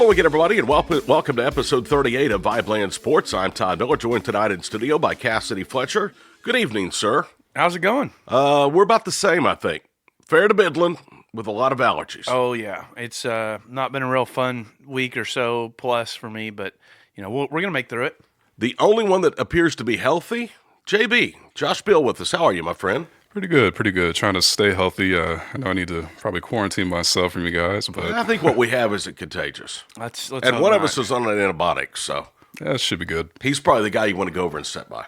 Hello again, everybody, and welcome to episode 38 of VIBELAND Sports. I'm Todd Miller, joined tonight in studio by Casady Fletcher. Good evening, sir. How's it going? We're about the same, I think. Fair to Bedlam with a lot of allergies. Oh, yeah. It's not been a real fun week or so plus for me, but, you know, we're going to make through it. The only one that appears to be healthy, JB, Josh Bill with us. How are you, my friend? Pretty good. Trying to stay healthy. I know I need to probably quarantine myself from you guys, but I think what we have isn't contagious. Let's and one of us is on an antibiotic, so yeah, it should be good. He's probably the guy you want to go over and sit by.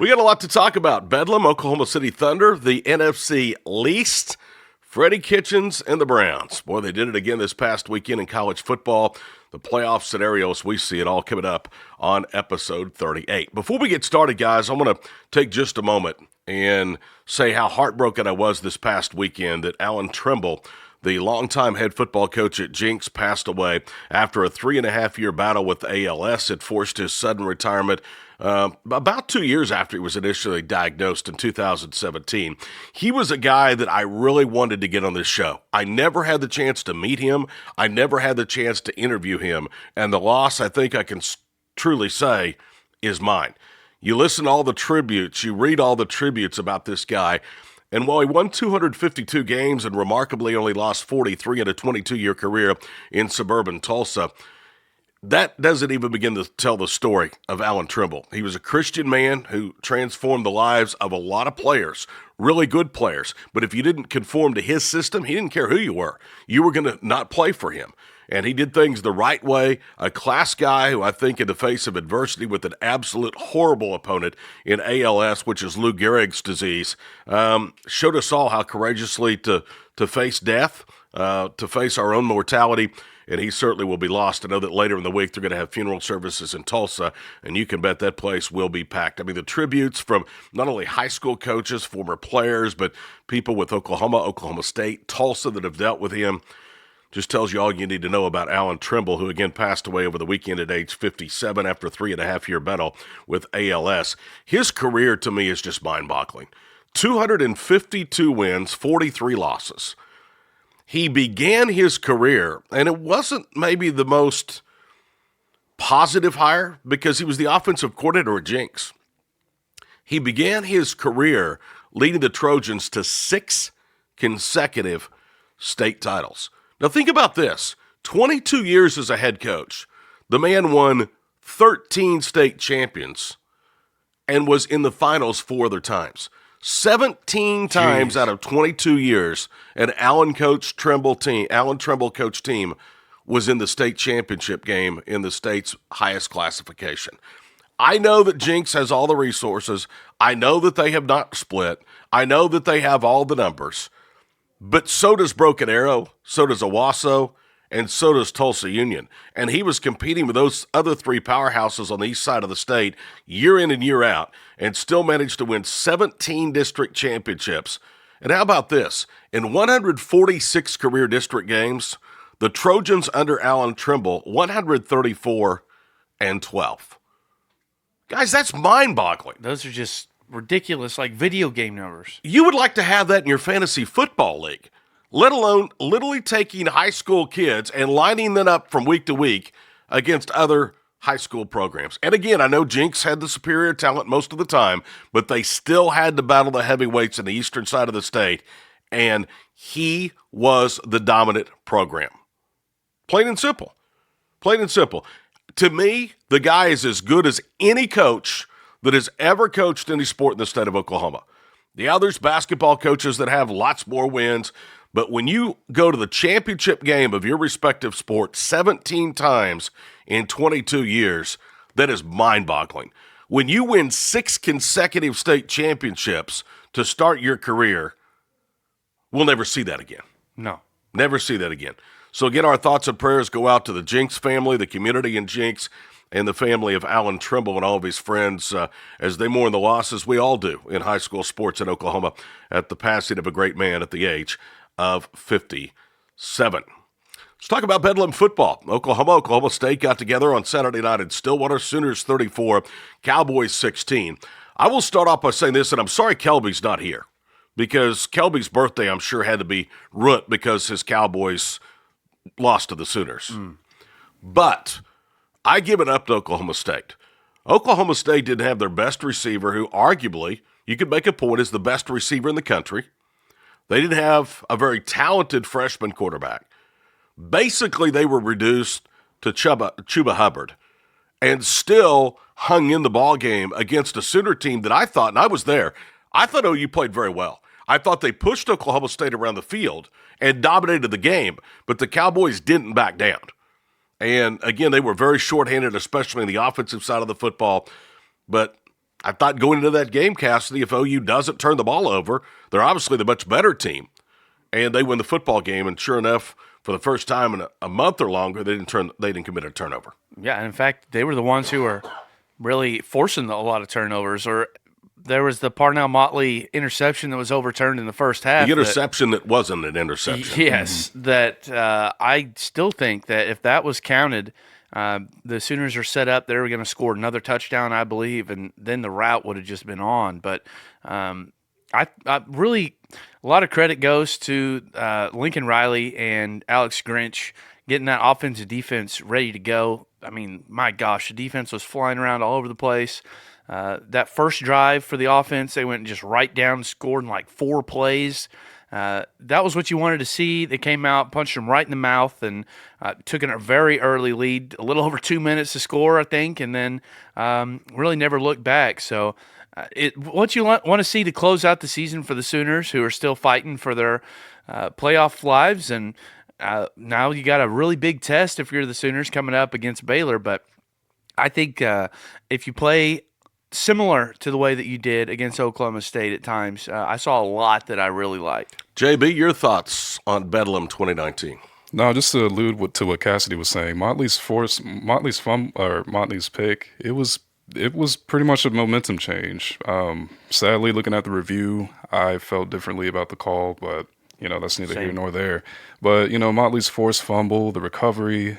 We got a lot to talk about. Bedlam, Oklahoma City Thunder, the NFC East, Freddie Kitchens, and the Browns. Boy, they did it again this past weekend in college football. The playoff scenarios, we see it all coming up on episode 38. Before we get started, guys, I want to take just a moment and say how heartbroken I was this past weekend that Allan Trimble, the longtime head football coach at Jenks, passed away after a 3.5-year battle with ALS. It forced his sudden retirement about 2 years after he was initially diagnosed in 2017. He was a guy that I really wanted to get on this show. I never had the chance to meet him. I never had the chance to interview him. And the loss, I think I can truly say, is mine. You listen to all the tributes, you read all the tributes about this guy, and while he won 252 games and remarkably only lost 43 in a 22-year career in suburban Tulsa, that doesn't even begin to tell the story of Allan Trimble. He was a Christian man who transformed the lives of a lot of players, really good players. But if you didn't conform to his system, he didn't care who you were. You were going to not play for him. And he did things the right way. A class guy who I think in the face of adversity with an absolute horrible opponent in ALS, which is Lou Gehrig's disease, showed us all how courageously to face death, to face our own mortality. And he certainly will be lost. I know that later in the week they're going to have funeral services in Tulsa, and you can bet that place will be packed. I mean, the tributes from not only high school coaches, former players, but people with Oklahoma State, Tulsa that have dealt with him, just tells you all you need to know about Allan Trimble, who again passed away over the weekend at age 57 after a 3.5-year battle with ALS. His career, to me, is just mind-boggling. 252 wins, 43 losses. He began his career, and it wasn't maybe the most positive hire because he was the offensive coordinator at Jenks. He began his career leading the Trojans to 6 consecutive state titles. Now think about this. 22 years as a head coach, the man won 13 state champions and was in the finals 4 other times. 17 times out of 22 years, an Allan Trimble coach team was in the state championship game in the state's highest classification. I know that Jenks has all the resources. I know that they have not split. I know that they have all the numbers. But so does Broken Arrow, so does Owasso, and so does Tulsa Union. And he was competing with those other 3 powerhouses on the east side of the state year in and year out and still managed to win 17 district championships. And how about this? In 146 career district games, the Trojans under Allan Trimble, 134-12. Guys, that's mind-boggling. Those are just ridiculous, like video game numbers. You would like to have that in your fantasy football league, let alone literally taking high school kids and lining them up from week to week against other high school programs. And again, I know Jenks had the superior talent most of the time, but they still had to battle the heavyweights in the eastern side of the state, and he was the dominant program. Plain and simple. Plain and simple. To me, the guy is as good as any coach that has ever coached any sport in the state of Oklahoma. Yeah, there's basketball coaches that have lots more wins, but when you go to the championship game of your respective sport 17 times in 22 years, that is mind-boggling. When you win 6 consecutive state championships to start your career, we'll never see that again. No. Never see that again. So again, our thoughts and prayers go out to the Jenks family, the community in Jenks, and the family of Allan Trimble and all of his friends as they mourn the losses we all do in high school sports in Oklahoma at the passing of a great man at the age of 57. Let's talk about Bedlam football. Oklahoma State got together on Saturday night in Stillwater. Sooners 34, Cowboys 16. I will start off by saying this, and I'm sorry Kelby's not here because Kelby's birthday, I'm sure, had to be ruined because his Cowboys lost to the Sooners. But I give it up to Oklahoma State. Oklahoma State didn't have their best receiver, who arguably, you could make a point, is the best receiver in the country. They didn't have a very talented freshman quarterback. Basically, they were reduced to Chuba Hubbard and still hung in the ball game against a Sooner team that I thought, and I was there, I thought OU played very well. I thought they pushed Oklahoma State around the field and dominated the game, but the Cowboys didn't back down. And, again, they were very shorthanded, especially in the offensive side of the football. But I thought going into that game, Casady, if OU doesn't turn the ball over, they're obviously the much better team. And they win the football game, and sure enough, for the first time in a month or longer, they didn't commit a turnover. Yeah, and in fact, they were the ones who were really forcing a lot of turnovers. Or there was the Parnell-Motley interception that was overturned in the first half. The interception that wasn't an interception. Yes, that I still think that if that was counted, the Sooners are set up. They were going to score another touchdown, I believe, and then the route would have just been on. But I really, a lot of credit goes to Lincoln Riley and Alex Grinch getting that offensive defense ready to go. I mean, my gosh, the defense was flying around all over the place. That first drive for the offense, they went just right down and scored in like 4 plays. That was what you wanted to see. They came out, punched them right in the mouth, and took a very early lead, a little over 2 minutes to score, I think, and then really never looked back. So what you want to see to close out the season for the Sooners, who are still fighting for their playoff lives, and now you got a really big test if you're the Sooners coming up against Baylor. But I think if you play similar to the way that you did against Oklahoma State at times, I saw a lot that I really liked. JB, your thoughts on Bedlam 2019? No, just to allude to what Casady was saying, Motley's pick, it was pretty much a momentum change. Sadly, looking at the review, I felt differently about the call, but that's neither here nor there. But Motley's forced fumble, the recovery,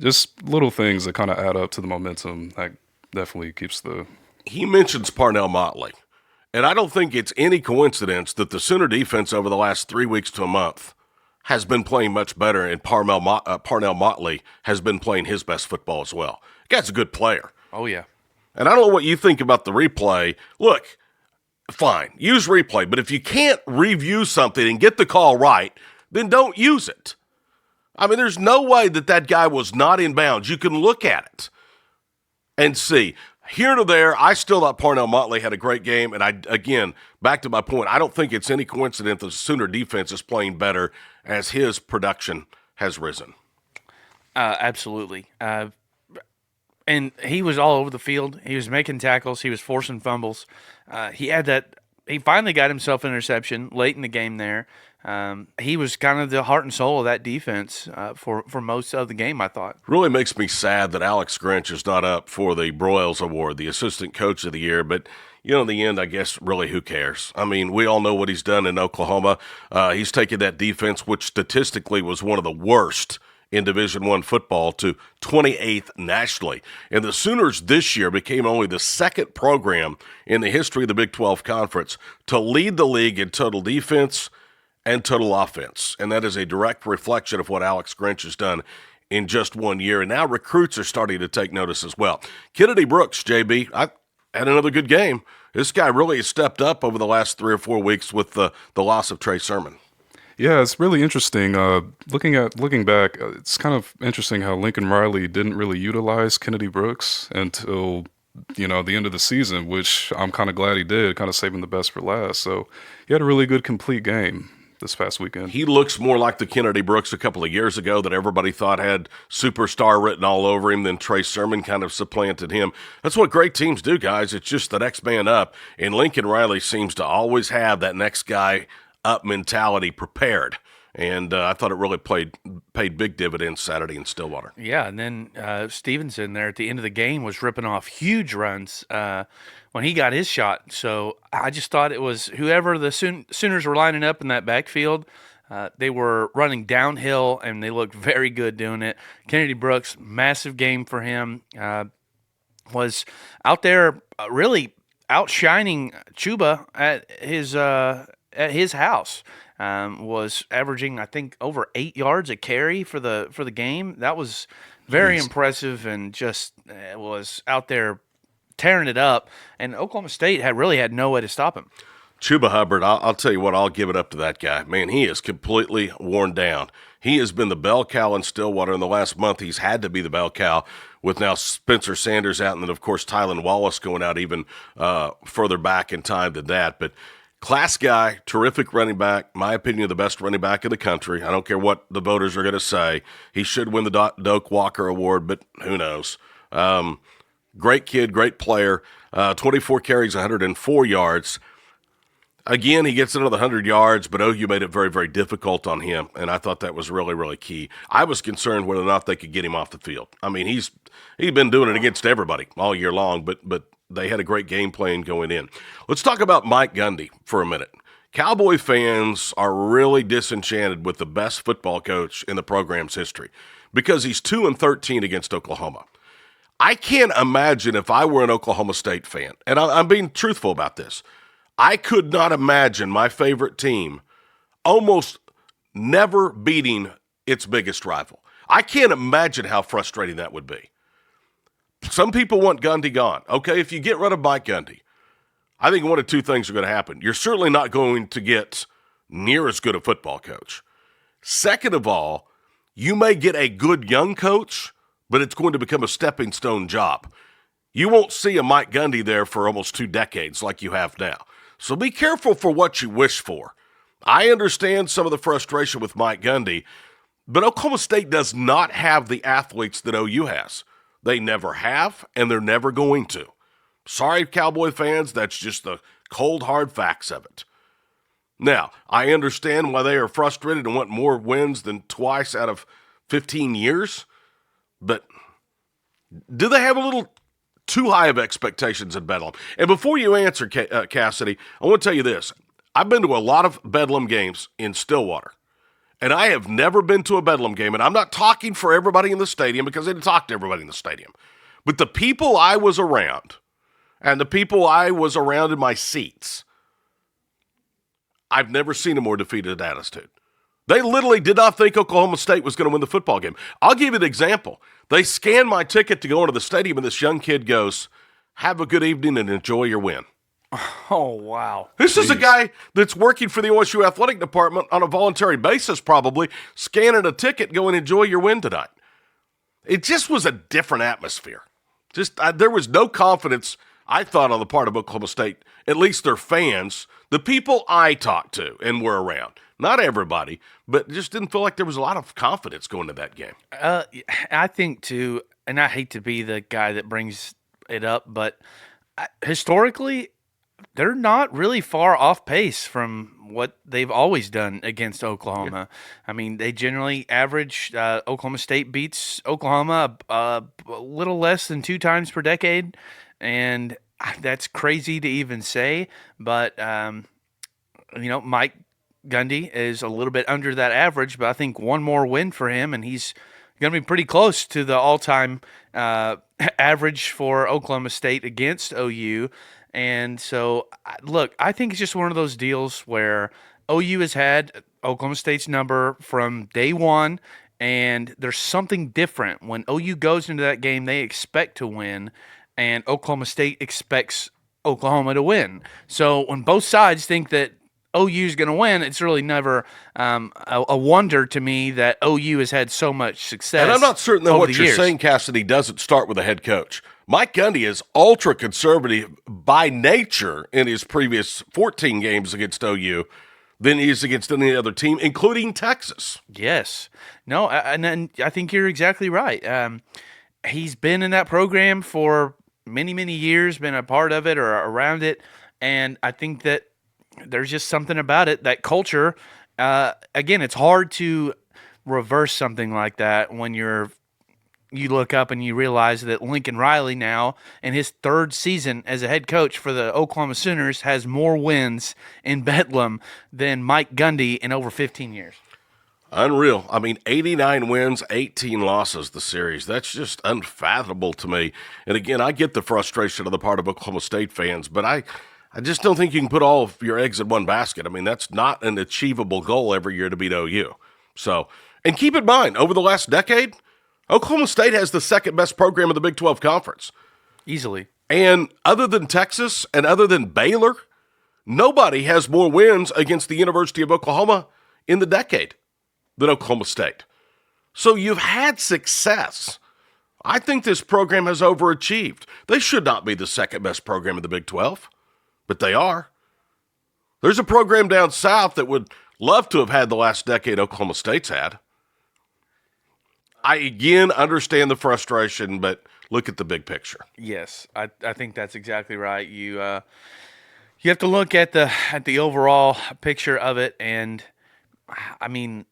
just little things that kind of add up to the momentum. That definitely keeps the. He mentions Parnell-Motley, and I don't think it's any coincidence that the Sooner defense over the last 3 weeks to a month has been playing much better, and Parnell-Motley has been playing his best football as well. The guy's a good player. Oh, yeah. And I don't know what you think about the replay. Look, fine, use replay, but if you can't review something and get the call right, then don't use it. I mean, there's no way that guy was not in bounds. You can look at it and see. Here to there, I still thought Parnell-Motley had a great game, and again, back to my point, I don't think it's any coincidence that the Sooner defense is playing better as his production has risen. Absolutely. And he was all over the field. He was making tackles. He was forcing fumbles. He finally got himself an interception late in the game there. He was kind of the heart and soul of that defense for most of the game, I thought. Really makes me sad that Alex Grinch is not up for the Broyles Award, the Assistant Coach of the Year, but in the end, I guess, really, who cares? I mean, we all know what he's done in Oklahoma. He's taken that defense, which statistically was one of the worst in Division I football, to 28th nationally. And the Sooners this year became only the second program in the history of the Big 12 Conference to lead the league in total defense and total offense. And that is a direct reflection of what Alex Grinch has done in just 1 year. And now recruits are starting to take notice as well. Kennedy Brooks, JB, I had another good game. This guy really has stepped up over the last 3 or 4 weeks with the loss of Trey Sermon. Yeah, it's really interesting. Looking back, it's kind of interesting how Lincoln Riley didn't really utilize Kennedy Brooks until the end of the season, which I'm kind of glad he did, kind of saving the best for last. So he had a really good complete game this past weekend. He looks more like the Kennedy Brooks a couple of years ago that everybody thought had superstar written all over him. Then Trey Sermon kind of supplanted him. That's what great teams do, guys. It's just the next man up. And Lincoln Riley seems to always have that next guy up mentality prepared. And I thought it really paid big dividends Saturday in Stillwater. Yeah, and then Stevenson there at the end of the game was ripping off huge runs when he got his shot. So I just thought it was whoever the Sooners were lining up in that backfield, they were running downhill, and they looked very good doing it. Kennedy Brooks, massive game for him, was out there really outshining Chuba at his house. was averaging, I think, over 8 yards a carry for the game. That was very impressive, and just was out there tearing it up. And Oklahoma State really had no way to stop him. Chuba Hubbard, I'll tell you what, I'll give it up to that guy. Man, he is completely worn down. He has been the bell cow in Stillwater. In the last month, he's had to be the bell cow, with now Spencer Sanders out, and then, of course, Tylan Wallace going out even further back in time than that. But class guy, terrific running back, my opinion, the best running back in the country. I don't care what the voters are going to say. He should win the Doak Walker Award, but who knows. Great kid, great player, 24 carries, 104 yards. Again, he gets another 100 yards, but OU made it very, very difficult on him, and I thought that was really, really key. I was concerned whether or not they could get him off the field. I mean, he's been doing it against everybody all year long, but they had a great game plan going in. Let's talk about Mike Gundy for a minute. Cowboy fans are really disenchanted with the best football coach in the program's history because he's 2-13 against Oklahoma. I can't imagine if I were an Oklahoma State fan, and I'm being truthful about this, I could not imagine my favorite team almost never beating its biggest rival. I can't imagine how frustrating that would be. Some people want Gundy gone. Okay, if you get rid of Mike Gundy, I think one of two things are going to happen. You're certainly not going to get near as good a football coach. Second of all, you may get a good young coach, but it's going to become a stepping stone job. You won't see a Mike Gundy there for almost 2 decades like you have now. So be careful for what you wish for. I understand some of the frustration with Mike Gundy, but Oklahoma State does not have the athletes that OU has. They never have, and they're never going to. Sorry, Cowboy fans, that's just the cold, hard facts of it. Now, I understand why they are frustrated and want more wins than twice out of 15 years, but do they have a little too high of expectations in Bedlam? And before you answer, Casady, I want to tell you this. I've been to a lot of Bedlam games in Stillwater, and I have never been to a Bedlam game, and I'm not talking for everybody in the stadium because I didn't talk to everybody in the stadium. But the people I was around and the people I was around in my seats, I've never seen a more defeated attitude. They literally did not think Oklahoma State was going to win the football game. I'll give you an example. They scanned my ticket to go into the stadium, and this young kid goes, "Have a good evening and enjoy your win." Oh, wow. This is a guy that's working for the OSU athletic department on a voluntary basis, probably, scanning a ticket, going, "Enjoy your win tonight." It just was a different atmosphere. There was no confidence, I thought, on the part of Oklahoma State, at least their fans, the people I talked to and were around. Not everybody, but just didn't feel like there was a lot of confidence going to that game. I think, too, and I hate to be the guy that brings it up, but historically, they're not really far off pace from what they've always done against Oklahoma. Yeah. I mean, they generally average, Oklahoma State beats Oklahoma a little less than 2 times per decade, and that's crazy to even say, but, Mike Gundy is a little bit under that average, but I think one more win for him, and he's going to be pretty close to the all-time average for Oklahoma State against OU. And so, look, I think it's just one of those deals where OU has had Oklahoma State's number from day one, and there's something different. When OU goes into that game, they expect to win, and Oklahoma State expects Oklahoma to win. So when both sides think that OU is going to win, it's really never a wonder to me that OU has had so much success. And I'm not certain that what you're saying, Casady, doesn't start with a head coach. Mike Gundy is ultra-conservative by nature in his previous 14 games against OU than he is against any other team, including Texas. Yes. No, and I think you're exactly right. He's been in that program for many, many years, been a part of it or around it, and I think that there's just something about it, that culture. Again, it's hard to reverse something like that when you look up and you realize that Lincoln Riley now, in his 3rd season as a head coach for the Oklahoma Sooners, has more wins in Bedlam than Mike Gundy in over 15 years. Unreal. I mean, 89 wins, 18 losses, the series. That's just unfathomable to me. And again, I get the frustration on the part of Oklahoma State fans, but I just don't think you can put all of your eggs in one basket. I mean, that's not an achievable goal every year to beat OU. So, and keep in mind, over the last decade, Oklahoma State has the second best program in the Big 12 Conference. Easily. And other than Texas and other than Baylor, nobody has more wins against the University of Oklahoma in the decade than Oklahoma State. So you've had success. I think this program has overachieved. They should not be the second best program in the Big 12, but they are. There's a program down south that would love to have had the last decade Oklahoma State's had. I, again, understand the frustration, but look at the big picture. Yes, I think that's exactly right. You have to look at the overall picture of it, and I mean,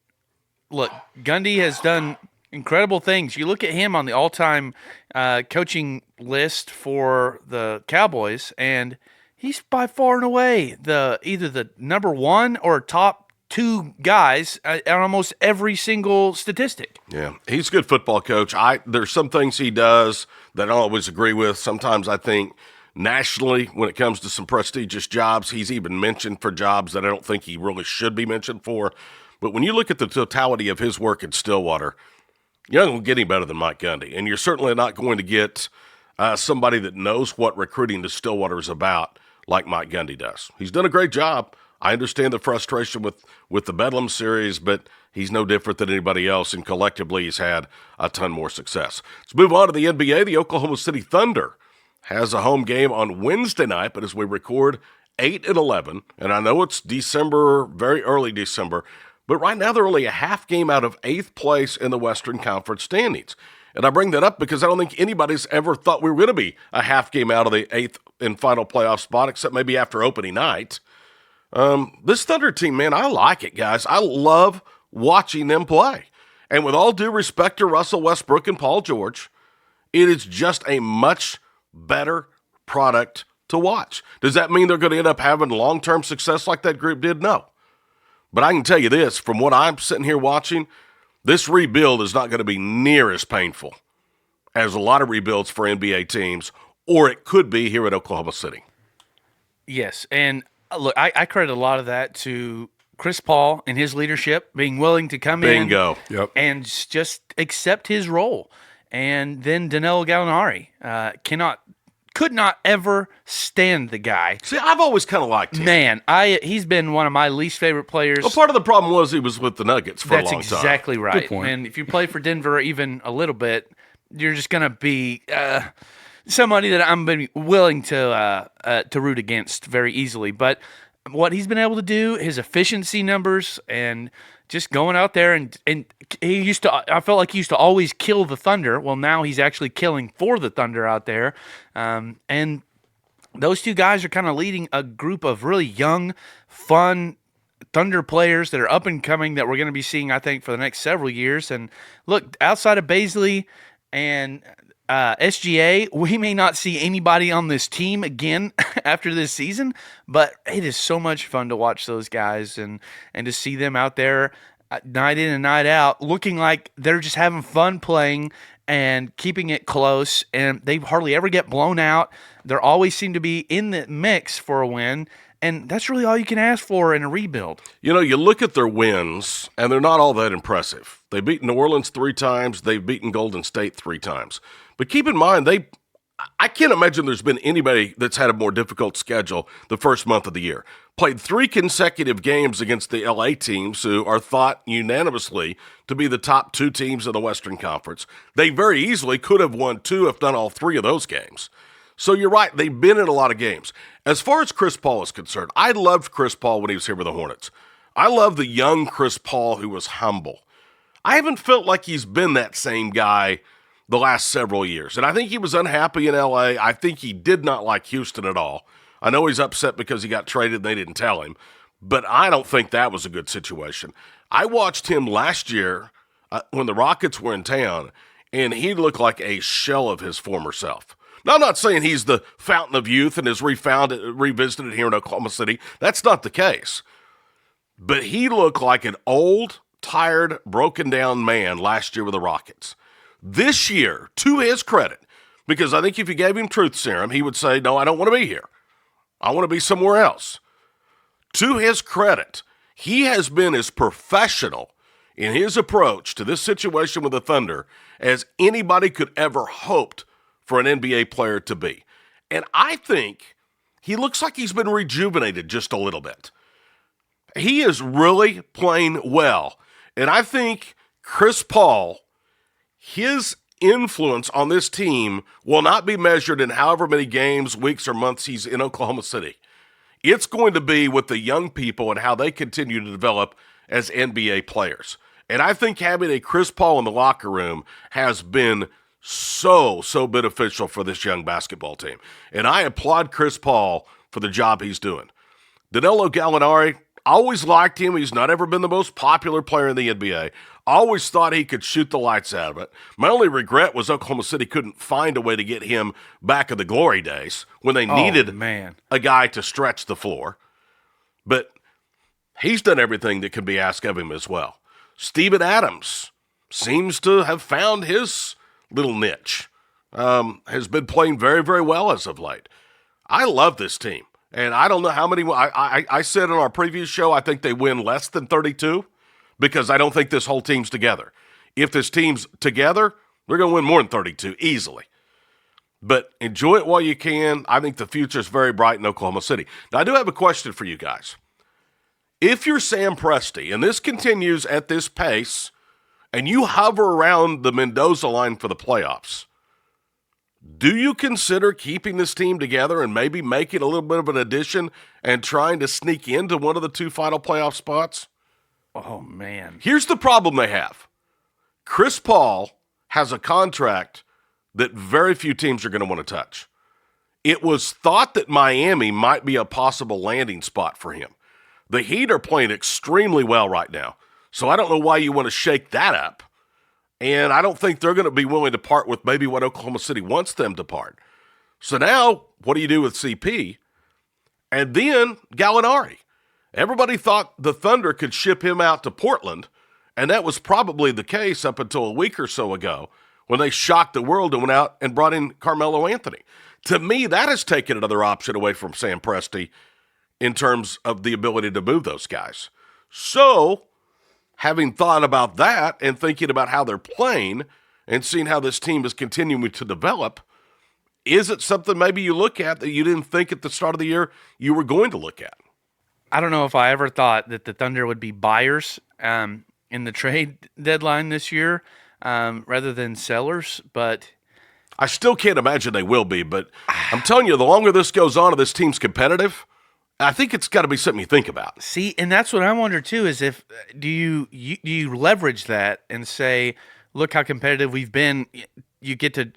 look, Gundy has done incredible things. You look at him on the all-time coaching list for the Cowboys, and he's by far and away either the number one or top two guys on almost every single statistic. Yeah, he's a good football coach. There's some things he does that I don't always agree with. Sometimes I think nationally, when it comes to some prestigious jobs, he's even mentioned for jobs that I don't think he really should be mentioned for. But when you look at the totality of his work in Stillwater, you're not going to get any better than Mike Gundy. And you're certainly not going to get somebody that knows what recruiting to Stillwater is about like Mike Gundy does. He's done a great job. I understand the frustration with the Bedlam series, but he's no different than anybody else, and collectively he's had a ton more success. Let's move on to the NBA. The Oklahoma City Thunder has a home game on Wednesday night, but as we record, 8-11, and I know it's December, very early December, but right now they're only a half game out of 8th place in the Western Conference standings. And I bring that up because I don't think anybody's ever thought we were going to be a half game out of the 8th and final playoff spot, except maybe after opening night. This Thunder team, man, I like it, guys. I love watching them play. And with all due respect to Russell Westbrook and Paul George, it is just a much better product to watch. Does that mean they're going to end up having long-term success like that group did? No. But I can tell you this, from what I'm sitting here watching, this rebuild is not going to be near as painful as a lot of rebuilds for NBA teams, or it could be here at Oklahoma City. Yes, and look, I credit a lot of that to Chris Paul and his leadership, being willing to come in and just accept his role. And then Danilo Gallinari could not ever stand the guy. See, I've always kind of liked him. Man, he's been one of my least favorite players. Well, part of the problem was he was with the Nuggets for a long time. That's exactly right. Good point. And if you play for Denver even a little bit, you're just going to be somebody that I'm willing to root against very easily. But what he's been able to do, his efficiency numbers, and just going out there and I felt like he used to always kill the Thunder. Well, now he's actually killing for the Thunder out there. And those two guys are kind of leading a group of really young, fun Thunder players that are up and coming that we're going to be seeing, I think, for the next several years. And look, outside of Baisley and SGA, we may not see anybody on this team again after this season, but it is so much fun to watch those guys and to see them out there night in and night out looking like they're just having fun playing and keeping it close, and they hardly ever get blown out. They always seem to be in the mix for a win, and that's really all you can ask for in a rebuild. You know, you look at their wins, and they're not all that impressive. They've beaten New Orleans 3 times. They've beaten Golden State 3 times. But keep in mind, I can't imagine there's been anybody that's had a more difficult schedule the first month of the year. Played 3 consecutive games against the LA teams, who are thought unanimously to be the top 2 teams in the Western Conference. They very easily could have won 2, if not all 3 of those games. So you're right, they've been in a lot of games. As far as Chris Paul is concerned, I loved Chris Paul when he was here with the Hornets. I love the young Chris Paul who was humble. I haven't felt like he's been that same guy the last several years. And I think he was unhappy in LA. I think he did not like Houston at all. I know he's upset because he got traded and they didn't tell him, but I don't think that was a good situation. I watched him last year when the Rockets were in town, and he looked like a shell of his former self. Now, I'm not saying he's the fountain of youth and has revisited here in Oklahoma City. That's not the case. But he looked like an old, tired, broken-down man last year with the Rockets. This year, to his credit, because I think if you gave him truth serum, he would say, no, I don't want to be here. I want to be somewhere else. To his credit, he has been as professional in his approach to this situation with the Thunder as anybody could ever hoped for an NBA player to be. And I think he looks like he's been rejuvenated just a little bit. He is really playing well. And I think Chris Paul, his influence on this team will not be measured in however many games, weeks, or months he's in Oklahoma City. It's going to be with the young people and how they continue to develop as NBA players. And I think having a Chris Paul in the locker room has been so beneficial for this young basketball team. And I applaud Chris Paul for the job he's doing. Danilo Gallinari, I always liked him. He's not ever been the most popular player in the NBA. I always thought he could shoot the lights out of it. My only regret was Oklahoma City couldn't find a way to get him back in the glory days when they needed a guy to stretch the floor. But he's done everything that can be asked of him as well. Steven Adams seems to have found his little niche. Has been playing very, very well as of late. I love this team. And I don't know how many. I said on our previous show, I think they win less than 32 because I don't think this whole team's together. If this team's together, they're going to win more than 32 easily. But enjoy it while you can. I think the future is very bright in Oklahoma City. Now, I do have a question for you guys. If you're Sam Presti, and this continues at this pace, and you hover around the Mendoza line for the playoffs, do you consider keeping this team together and maybe making a little bit of an addition and trying to sneak into one of the two final playoff spots? Oh, man. Here's the problem they have. Chris Paul has a contract that very few teams are going to want to touch. It was thought that Miami might be a possible landing spot for him. The Heat are playing extremely well right now, so I don't know why you want to shake that up. And I don't think they're going to be willing to part with maybe what Oklahoma City wants them to part. So now, what do you do with CP? And then Gallinari. Everybody thought the Thunder could ship him out to Portland, and that was probably the case up until a week or so ago when they shocked the world and went out and brought in Carmelo Anthony. To me, that has taken another option away from Sam Presti in terms of the ability to move those guys. So, having thought about that and thinking about how they're playing and seeing how this team is continuing to develop, is it something maybe you look at that you didn't think at the start of the year you were going to look at? I don't know if I ever thought that the Thunder would be buyers in the trade deadline this year rather than sellers, but I still can't imagine they will be, but I'm telling you, the longer this goes on and this team's competitive, I think it's got to be something you think about. See, and that's what I wonder too, is if do you leverage that and say, look how competitive we've been, you get to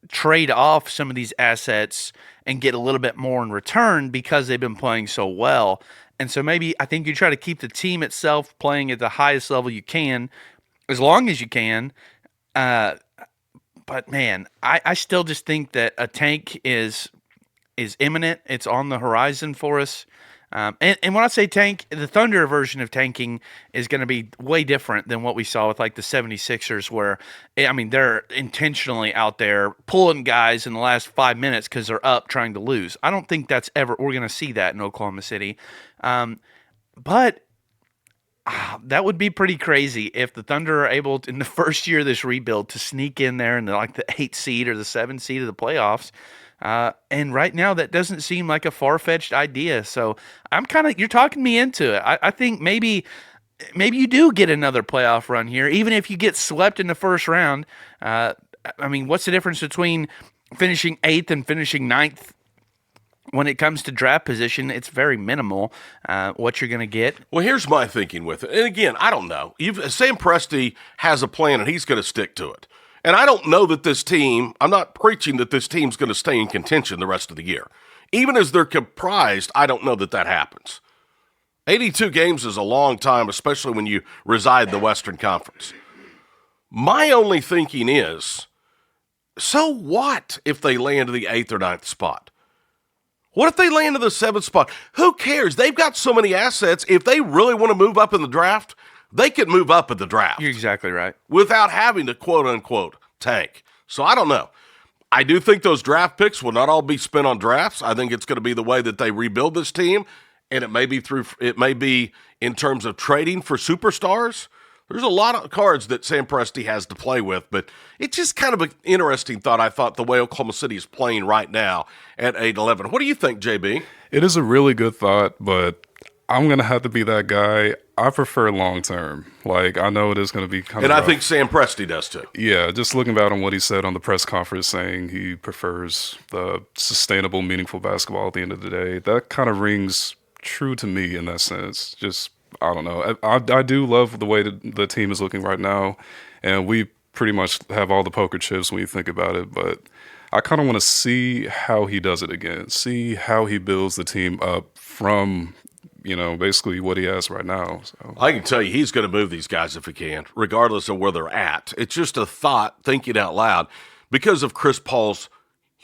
trade off some of these assets and get a little bit more in return because they've been playing so well. And so maybe I think you try to keep the team itself playing at the highest level you can, as long as you can. But man, I still just think that a tank is imminent. It's on the horizon for us. And when I say tank, the Thunder version of tanking is going to be way different than what we saw with like the 76ers where, I mean, they're intentionally out there pulling guys in the last 5 minutes because they're up trying to lose. I don't think that's ever, we're going to see that in Oklahoma City. But that would be pretty crazy if the Thunder are able to, in the first year of this rebuild, to sneak in there in like the 8th seed or the 7th seed of the playoffs. And right now that doesn't seem like a far-fetched idea. So I'm you're talking me into it. I think maybe you do get another playoff run here, even if you get swept in the first round. I mean, what's the difference between finishing 8th and finishing 9th? When it comes to draft position, it's very minimal what you're going to get. Well, here's my thinking with it. And again, I don't know. Sam Presti has a plan, and he's going to stick to it. And I don't know that this team, I'm not preaching that this team's going to stay in contention the rest of the year. Even as they're comprised, I don't know that that happens. 82 games is a long time, especially when you reside in the Western Conference. My only thinking is, so what if they land in the 8th or 9th spot? What if they land in the 7th spot? Who cares? They've got so many assets. If they really want to move up in the draft, they could move up in the draft. You're exactly right. Without having to quote-unquote tank. So I don't know. I do think those draft picks will not all be spent on drafts. I think it's going to be the way that they rebuild this team, and it may be in terms of trading for superstars. There's a lot of cards that Sam Presti has to play with, but it's just kind of an interesting thought, I thought, the way Oklahoma City is playing right now at 8-11. What do you think, JB? It is a really good thought, but I'm going to have to be that guy. I prefer long-term. Like, I know it is going to be kind of rough. I think Sam Presti does too. Yeah, just looking back on what he said on the press conference saying he prefers the sustainable, meaningful basketball at the end of the day, that kind of rings true to me in that sense. Just, I don't know. I do love the way that the team is looking right now, and we pretty much have all the poker chips when you think about it, but I kind of want to see how he does it again, see how he builds the team up from basically what he has right now. So I can tell you he's going to move these guys if he can, regardless of where they're at. It's just a thought, thinking out loud, because of Chris Paul's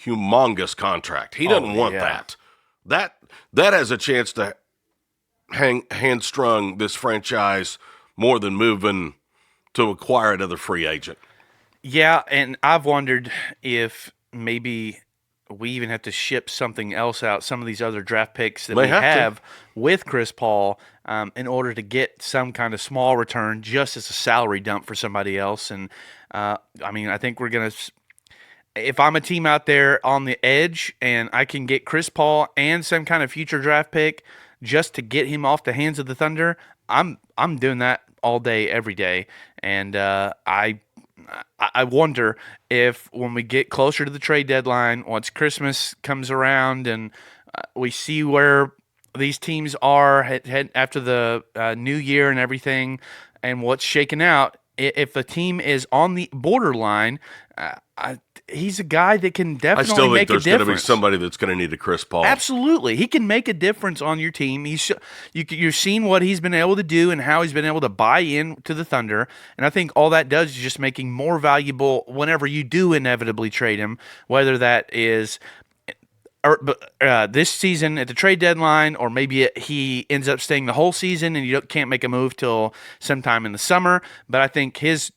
humongous contract. He doesn't want that. That has a chance to hamstrung this franchise more than moving to acquire another free agent. Yeah, and I've wondered if maybe we even have to ship something else out, some of these other draft picks that we have with Chris Paul in order to get some kind of small return just as a salary dump for somebody else. And, I think we're going to – if I'm a team out there on the edge and I can get Chris Paul and some kind of future draft pick just to get him off the hands of the Thunder, I'm doing that all day, every day. And I wonder if when we get closer to the trade deadline, once Christmas comes around and we see where these teams are head after the new year and everything and what's shaken out, if a team is on the borderline, he's a guy that can definitely make a difference. I still think there's going to be somebody that's going to need a Chris Paul. Absolutely. He can make a difference on your team. You're seeing what he's been able to do and how he's been able to buy in to the Thunder. And I think all that does is just make him more valuable whenever you do inevitably trade him, whether that is this season at the trade deadline, or maybe he ends up staying the whole season and you can't make a move till sometime in the summer. But I think his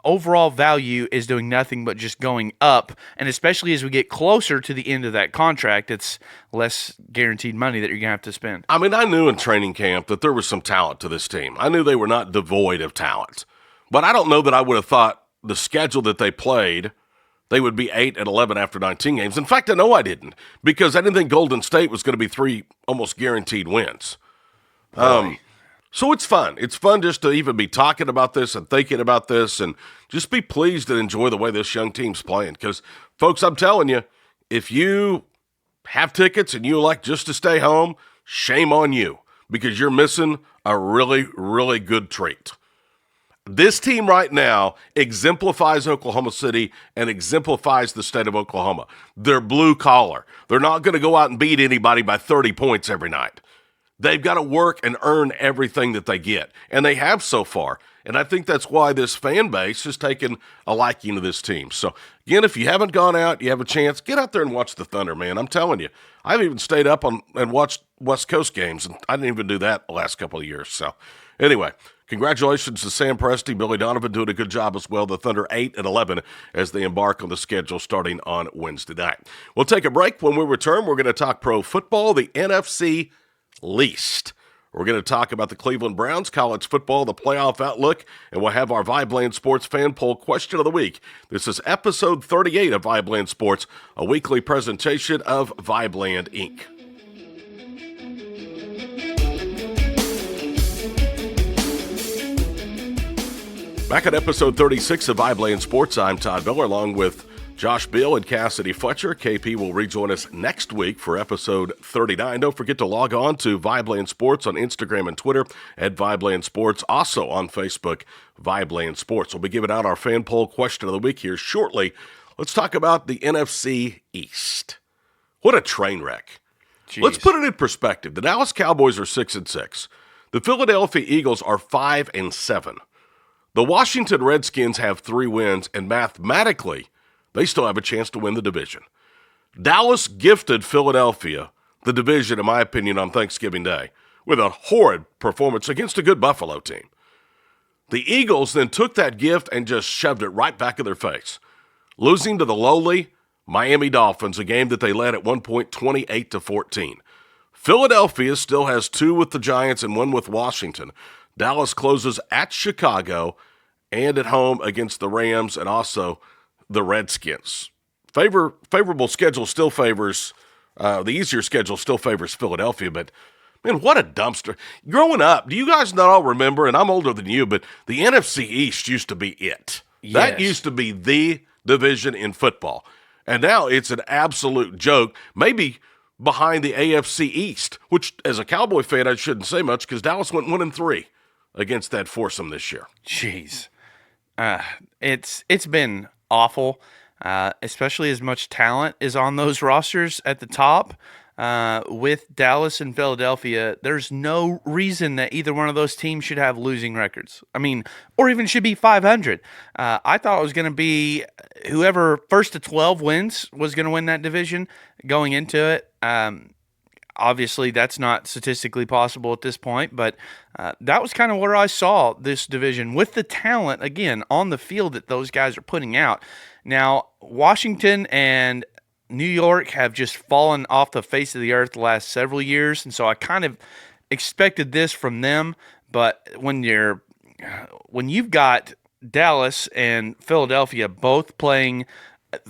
overall value is doing nothing but just going up, and especially as we get closer to the end of that contract, it's less guaranteed money that you're going to have to spend. I mean, I knew in training camp that there was some talent to this team. I knew they were not devoid of talent, but I don't know that I would have thought the schedule that they played, they would be 8-11 after 19 games. In fact, I know I didn't, because I didn't think Golden State was going to be 3 almost guaranteed wins. So it's fun. It's fun just to even be talking about this and thinking about this and just be pleased and enjoy the way this young team's playing. Because, folks, I'm telling you, if you have tickets and you like just to stay home, shame on you, because you're missing a really, really good treat. This team right now exemplifies Oklahoma City and exemplifies the state of Oklahoma. They're blue collar. They're not going to go out and beat anybody by 30 points every night. They've got to work and earn everything that they get, and they have so far. And I think that's why this fan base has taken a liking to this team. So, again, if you haven't gone out, you have a chance, get out there and watch the Thunder, man. I'm telling you, I've even stayed up and watched West Coast games, and I didn't even do that the last couple of years. So, anyway, congratulations to Sam Presti, Billy Donovan doing a good job as well. The Thunder 8-11 as they embark on the schedule starting on Wednesday night. We'll take a break. When we return, we're going to talk pro football, the NFC East. We're going to talk about the Cleveland Browns, college football, the playoff outlook, and we'll have our VIBELAND Sports fan poll question of the week. This is episode 38 of VIBELAND Sports, a weekly presentation of VIBELAND, Inc. Back at episode 36 of VIBELAND Sports, I'm Todd Miller, along with Josh Beal and Casady Fletcher. KP will rejoin us next week for episode 39. Don't forget to log on to VIBELAND Sports on Instagram and Twitter at VIBELAND Sports. Also on Facebook, VIBELAND Sports. We'll be giving out our fan poll question of the week here shortly. Let's talk about the NFC East. What a train wreck. Jeez. Let's put it in perspective. The Dallas Cowboys are 6-6. The Philadelphia Eagles are 5-7. The Washington Redskins have 3 wins, and mathematically, they still have a chance to win the division. Dallas gifted Philadelphia the division, in my opinion, on Thanksgiving Day with a horrid performance against a good Buffalo team. The Eagles then took that gift and just shoved it right back in their face. losing to the lowly Miami Dolphins, a game that they led at one point 28-14. Philadelphia still has 2 with the Giants and 1 with Washington. Dallas closes at Chicago and at home against the Rams and also the Redskins. Favorable schedule still favors, the easier schedule still favors Philadelphia, but man, what a dumpster. Growing up, do you guys not all remember, and I'm older than you, but the NFC East used to be it. Yes. That used to be the division in football. And now it's an absolute joke, maybe behind the AFC East, which as a Cowboy fan, I shouldn't say much because Dallas went 1-3 against that foursome this year. Jeez. It's been awful, especially as much talent is on those rosters at the top. With Dallas and Philadelphia, there's no reason that either one of those teams should have losing records. I mean, or even should be 500. I thought it was going to be whoever first to 12 wins was going to win that division going into it. Obviously, that's not statistically possible at this point, but that was kind of where I saw this division with the talent, again, on the field that those guys are putting out. Now, Washington and New York have just fallen off the face of the earth the last several years, and so I kind of expected this from them. But when you've got Dallas and Philadelphia both playing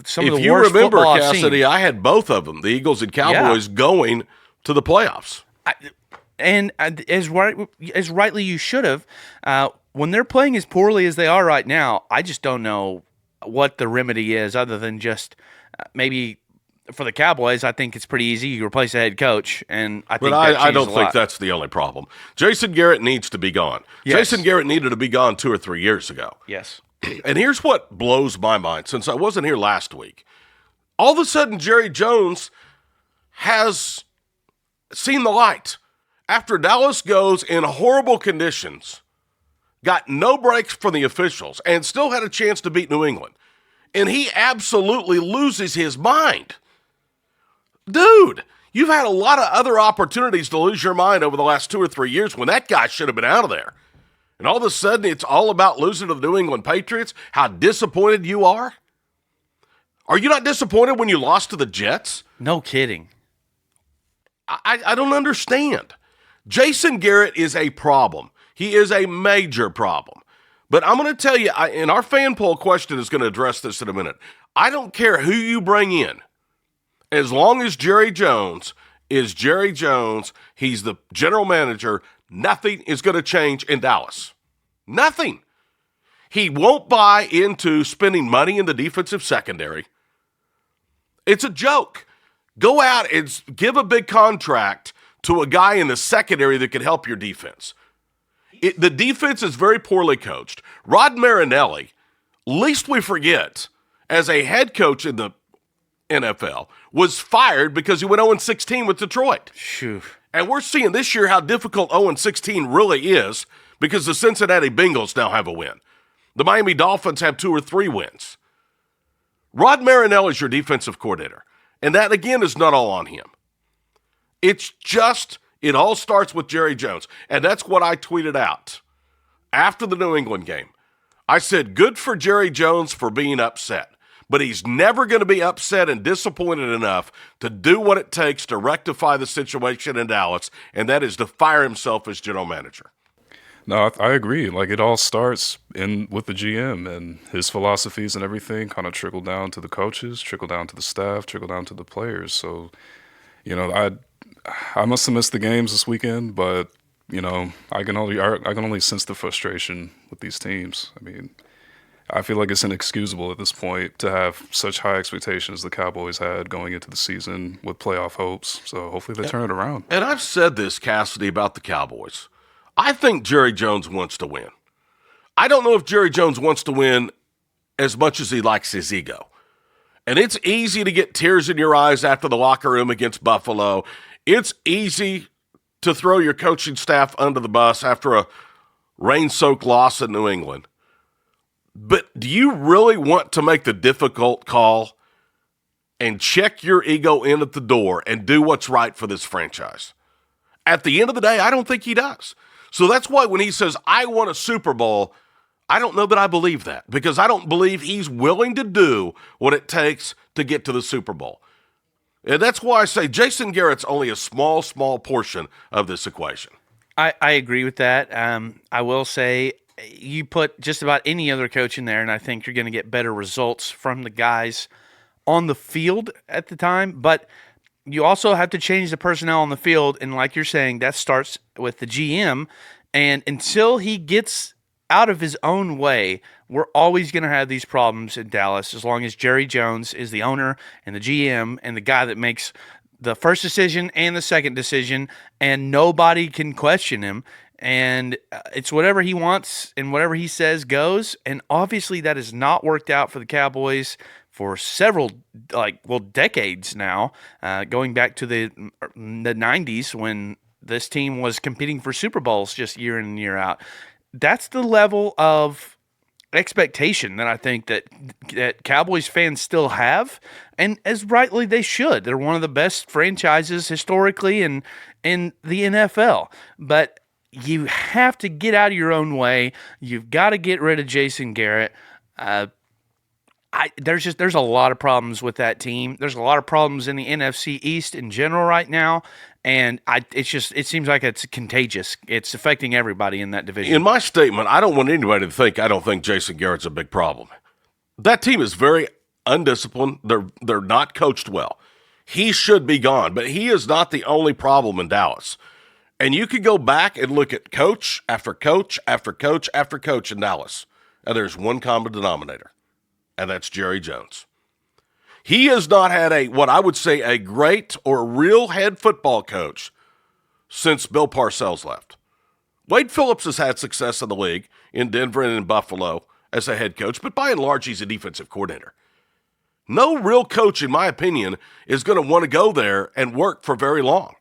some of the worst football I've seen. If you remember, Casady, I had both of them, the Eagles and Cowboys, going to the playoffs. And as rightly you should have. When they're playing as poorly as they are right now, I just don't know what the remedy is other than just maybe. For the Cowboys, I think it's pretty easy. You replace the head coach, and I think I don't think that's the only problem. Jason Garrett needs to be gone. Yes. Jason Garrett needed to be gone 2 or 3 years ago. Yes. And here's what blows my mind. Since I wasn't here last week, all of a sudden Jerry Jones has seen the light. After Dallas goes in horrible conditions, got no breaks from the officials, and still had a chance to beat New England, and he absolutely loses his mind. Dude, you've had a lot of other opportunities to lose your mind over the last 2 or 3 years when that guy should have been out of there. And all of a sudden, it's all about losing to the New England Patriots, how disappointed you are? Are you not disappointed when you lost to the Jets? No kidding. I don't understand. Jason Garrett is a problem. He is a major problem. But I'm going to tell you, and our fan poll question is going to address this in a minute. I don't care who you bring in. As long as Jerry Jones is Jerry Jones, he's the general manager, nothing is going to change in Dallas. Nothing. He won't buy into spending money in the defensive secondary. It's a joke. Go out and give a big contract to a guy in the secondary that can help your defense. The defense is very poorly coached. Rod Marinelli, least we forget, as a head coach in the NFL, was fired because he went 0-16 with Detroit. Phew. And we're seeing this year how difficult 0-16 really is because the Cincinnati Bengals now have a win. The Miami Dolphins have 2 or 3 wins. Rod Marinelli is your defensive coordinator. And that, again, is not all on him. It's just, it all starts with Jerry Jones. And that's what I tweeted out after the New England game. I said, good for Jerry Jones for being upset. But he's never going to be upset and disappointed enough to do what it takes to rectify the situation in Dallas, and that is to fire himself as general manager. No, I agree. Like, it all starts with the GM, and his philosophies and everything kind of trickle down to the coaches, trickle down to the staff, trickle down to the players. So, I must have missed the games this weekend, but I can only sense the frustration with these teams. I mean, I feel like it's inexcusable at this point to have such high expectations the Cowboys had going into the season with playoff hopes. So hopefully they turn it around. And I've said this, Casady, about the Cowboys. I think Jerry Jones wants to win. I don't know if Jerry Jones wants to win as much as he likes his ego. And it's easy to get tears in your eyes after the locker room against Buffalo. It's easy to throw your coaching staff under the bus after a rain-soaked loss in New England. But do you really want to make the difficult call and check your ego in at the door and do what's right for this franchise? At the end of the day, I don't think he does. So that's why when he says, I want a Super Bowl, I don't know that I believe that, because I don't believe he's willing to do what it takes to get to the Super Bowl. And that's why I say Jason Garrett's only a small portion of this equation. I agree with that. I will say you put just about any other coach in there, and I think you're going to get better results from the guys on the field at the time. But you also have to change the personnel on the field, and like you're saying, that starts with the GM. And until he gets out of his own way, we're always going to have these problems in Dallas as long as Jerry Jones is the owner and the GM and the guy that makes the first decision and the second decision, and nobody can question him. And it's whatever he wants and whatever he says goes. And obviously that has not worked out for the Cowboys for several, decades now, going back to the 90s when this team was competing for Super Bowls just year in and year out. That's the level of expectation that I think that Cowboys fans still have, and as rightly they should. They're one of the best franchises historically in the NFL. But you have to get out of your own way. You've got to get rid of Jason Garrett. There's a lot of problems with that team. There's a lot of problems in the NFC East in general right now, and it seems like it's contagious. It's affecting everybody in that division. In my statement, I don't want anybody to think I don't think Jason Garrett's a big problem. That team is very undisciplined. They're not coached well. He should be gone, but he is not the only problem in Dallas. And you could go back and look at coach after coach after coach after coach in Dallas, and there's one common denominator, and that's Jerry Jones. He has not had what I would say a great or real head football coach since Bill Parcells left. Wade Phillips has had success in the league in Denver and in Buffalo as a head coach, but by and large, he's a defensive coordinator. No real coach, in my opinion, is going to want to go there and work for very long.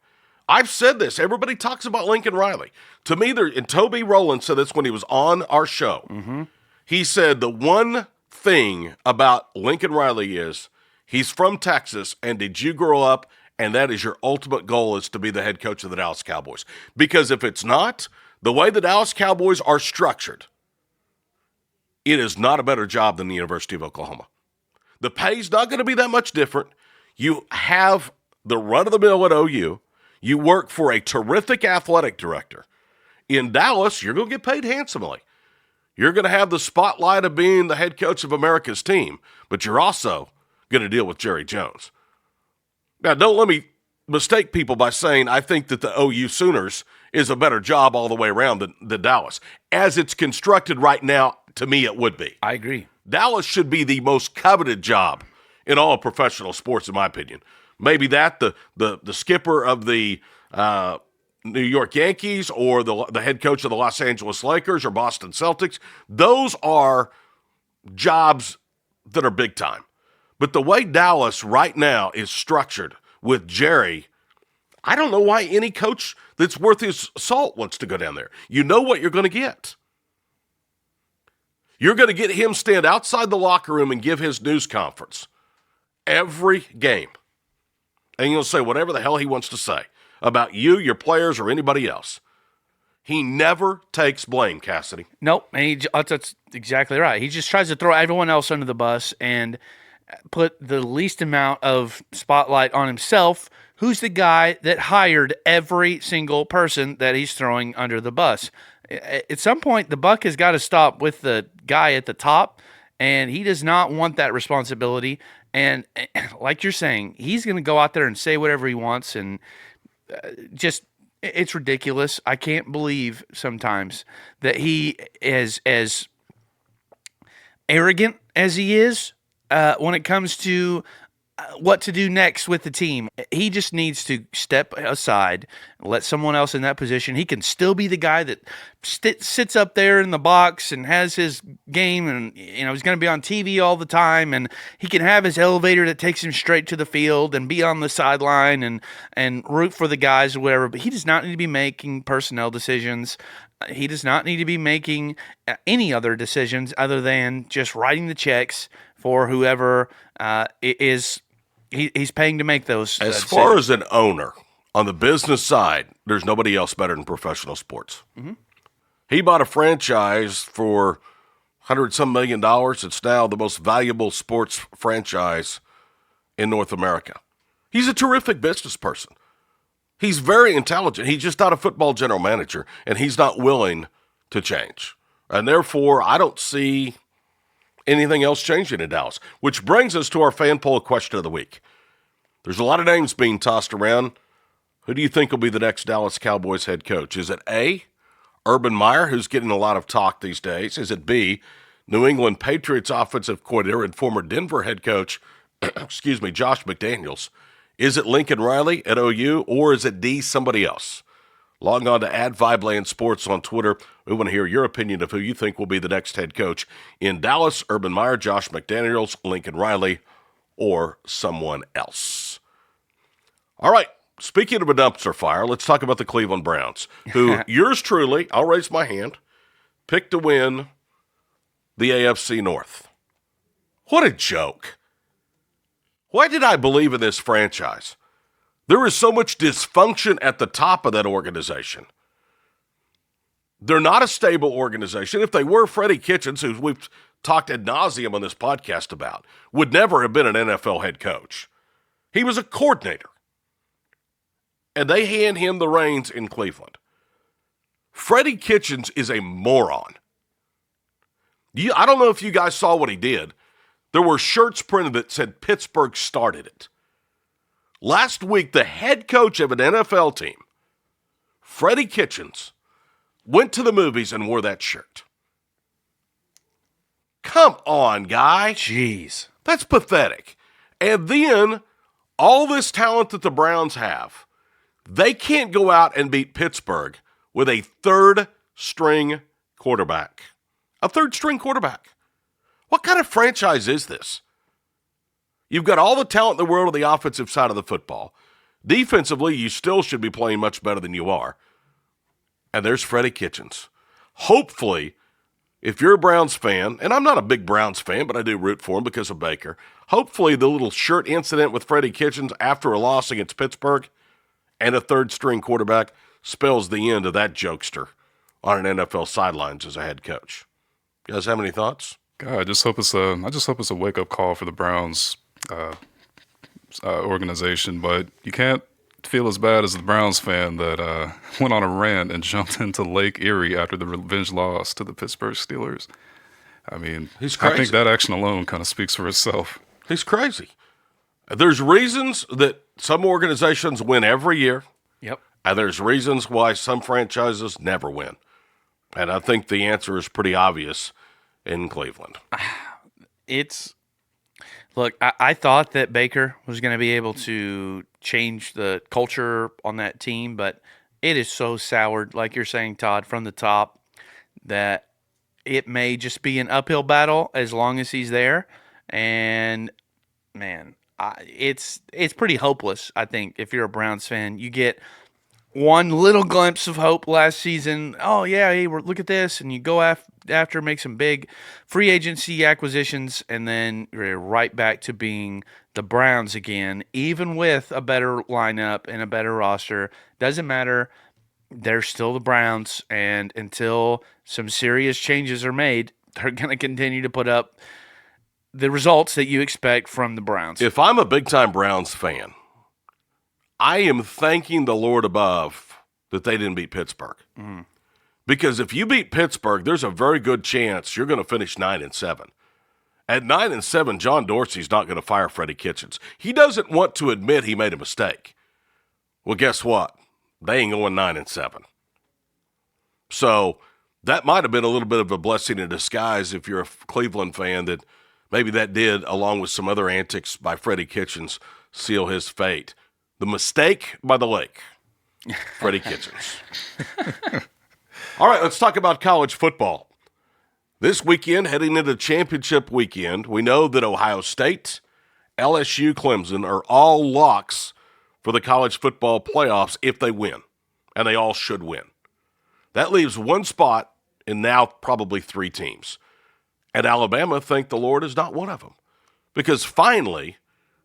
I've said this. Everybody talks about Lincoln Riley. To me, and Toby Rowland said this when he was on our show. Mm-hmm. He said the one thing about Lincoln Riley is he's from Texas, and did you grow up, and that is your ultimate goal, is to be the head coach of the Dallas Cowboys. Because if it's not, the way the Dallas Cowboys are structured, it is not a better job than the University of Oklahoma. The pay's not going to be that much different. You have the run-of-the-mill at OU. You work for a terrific athletic director. In Dallas, you're going to get paid handsomely. You're going to have the spotlight of being the head coach of America's team, but you're also going to deal with Jerry Jones. Now, don't let me mistake people by saying I think that the OU Sooners is a better job all the way around than Dallas. As it's constructed right now, to me, it would be. I agree. Dallas should be the most coveted job in all of professional sports, in my opinion. Maybe that, the skipper of the New York Yankees, or the head coach of the Los Angeles Lakers or Boston Celtics, those are jobs that are big time. But the way Dallas right now is structured with Jerry, I don't know why any coach that's worth his salt wants to go down there. You know what you're going to get. You're going to get him stand outside the locker room and give his news conference every game. And he'll say whatever the hell he wants to say about you, your players, or anybody else. He never takes blame, Casady. Nope, that's exactly right. He just tries to throw everyone else under the bus and put the least amount of spotlight on himself, who's the guy that hired every single person that he's throwing under the bus. At some point, the buck has got to stop with the guy at the top, and he does not want that responsibility. And like you're saying, he's going to go out there and say whatever he wants, and it's ridiculous. I can't believe sometimes that he is as arrogant as he is when it comes to what to do next with the team. He just needs to step aside, let someone else in that position. He can still be the guy that sits up there in the box and has his game, and he's going to be on TV all the time, and he can have his elevator that takes him straight to the field and be on the sideline and root for the guys or whatever. But he does not need to be making personnel decisions. He does not need to be making any other decisions other than just writing the checks for whoever he's paying to make those. As far as an owner, on the business side, there's nobody else better than professional sports. Mm-hmm. He bought a franchise for $100-some million. It's now the most valuable sports franchise in North America. He's a terrific business person. He's very intelligent. He's just not a football general manager, and he's not willing to change. And therefore, I don't see anything else changing in Dallas, which brings us to our fan poll question of the week. There's a lot of names being tossed around. Who do you think will be the next Dallas Cowboys head coach? Is it A, Urban Meyer, who's getting a lot of talk these days? Is it B, New England Patriots offensive coordinator and former Denver head coach, Josh McDaniels? Is it Lincoln Riley at OU, or is it D, somebody else? Log on to @VIBELAND Sports on Twitter. We want to hear your opinion of who you think will be the next head coach in Dallas: Urban Meyer, Josh McDaniels, Lincoln Riley, or someone else. All right, speaking of a dumpster fire, let's talk about the Cleveland Browns, who yours truly, I'll raise my hand, picked to win the AFC North. What a joke. Why did I believe in this franchise? There is so much dysfunction at the top of that organization. They're not a stable organization. If they were, Freddie Kitchens, who we've talked ad nauseum on this podcast about, would never have been an NFL head coach. He was a coordinator. And they hand him the reins in Cleveland. Freddie Kitchens is a moron. I don't know if you guys saw what he did. There were shirts printed that said Pittsburgh started it. Last week, the head coach of an NFL team, Freddie Kitchens, went to the movies and wore that shirt. Come on, guy. Jeez. That's pathetic. And then, all this talent that the Browns have, they can't go out and beat Pittsburgh with a third-string quarterback. A third-string quarterback. What kind of franchise is this? You've got all the talent in the world on the offensive side of the football. Defensively, you still should be playing much better than you are. And there's Freddie Kitchens. Hopefully, if you're a Browns fan, and I'm not a big Browns fan, but I do root for him because of Baker, hopefully the little shirt incident with Freddie Kitchens after a loss against Pittsburgh and a third-string quarterback spells the end of that jokester on an NFL sidelines as a head coach. You guys have any thoughts? God, I just hope it's a wake-up call for the Browns organization, but you can't feel as bad as the Browns fan that went on a rant and jumped into Lake Erie after the revenge loss to the Pittsburgh Steelers. I mean, he's crazy. I think that action alone kind of speaks for itself. He's crazy. There's reasons that some organizations win every year. Yep. And there's reasons why some franchises never win. And I think the answer is pretty obvious in Cleveland. Look, I thought that Baker was going to be able to change the culture on that team, but it is so soured, like you're saying, Todd, from the top, that it may just be an uphill battle as long as he's there. And, man, it's pretty hopeless, I think, if you're a Browns fan. You get one little glimpse of hope last season. Oh, yeah, hey, look at this. And you go after, make some big free agency acquisitions, and then you're right back to being the Browns again, even with a better lineup and a better roster. Doesn't matter. They're still the Browns, and until some serious changes are made, they're going to continue to put up the results that you expect from the Browns. If I'm a big-time Browns fan, I am thanking the Lord above that they didn't beat Pittsburgh. Mm. Because if you beat Pittsburgh, there's a very good chance you're going to finish 9-7. At 9-7, John Dorsey's not going to fire Freddie Kitchens. He doesn't want to admit he made a mistake. Well, guess what? They ain't going 9-7. So that might have been a little bit of a blessing in disguise if you're a Cleveland fan, that maybe that did, along with some other antics by Freddie Kitchens, seal his fate. The mistake by the lake, Freddie Kitchens. All right, let's talk about college football. This weekend, heading into championship weekend, we know that Ohio State, LSU, Clemson are all locks for the college football playoffs if they win, and they all should win. That leaves one spot in now probably three teams. And Alabama, thank the Lord, is not one of them. Because finally,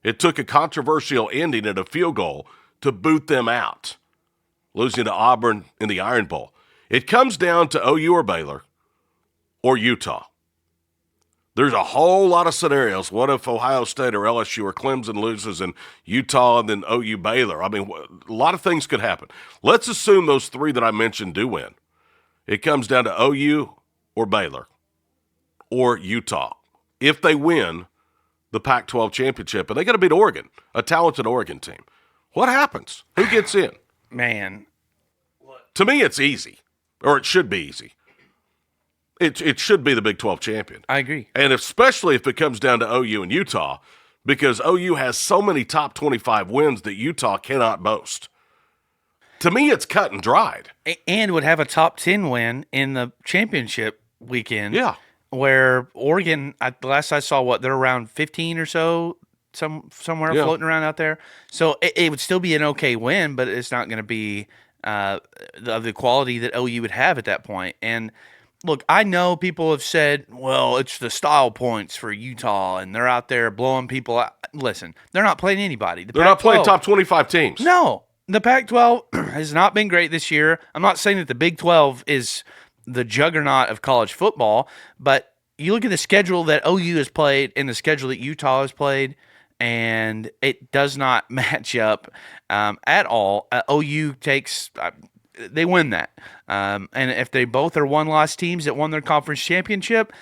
it took a controversial ending at a field goal to boot them out, losing to Auburn in the Iron Bowl. It comes down to OU or Baylor or Utah. There's a whole lot of scenarios. What if Ohio State or LSU or Clemson loses and Utah and then OU Baylor? I mean, a lot of things could happen. Let's assume those three that I mentioned do win. It comes down to OU or Baylor or Utah. If they win the Pac-12 championship, and they got to beat Oregon, a talented Oregon team, what happens? Who gets in? Man. To me, it's easy, or it should be easy. It should be the Big 12 champion. I agree. And especially if it comes down to OU and Utah, because OU has so many top 25 wins that Utah cannot boast. To me, it's cut and dried. And would have a top 10 win in the championship weekend. Yeah. Where Oregon, the last I saw, they're around 15 or so, somewhere floating around out there. So it would still be an okay win, but it's not going to be the quality that OU would have at that point. And look, I know people have said, well, it's the style points for Utah, and they're out there blowing people out. Listen, they're not playing anybody. They're not playing top 25 teams. No. The Pac-12 has not been great this year. I'm not saying that the Big 12 is the juggernaut of college football, but you look at the schedule that OU has played and the schedule that Utah has played, and it does not match up at all. OU takes they win that. And if they both are one-loss teams that won their conference championship,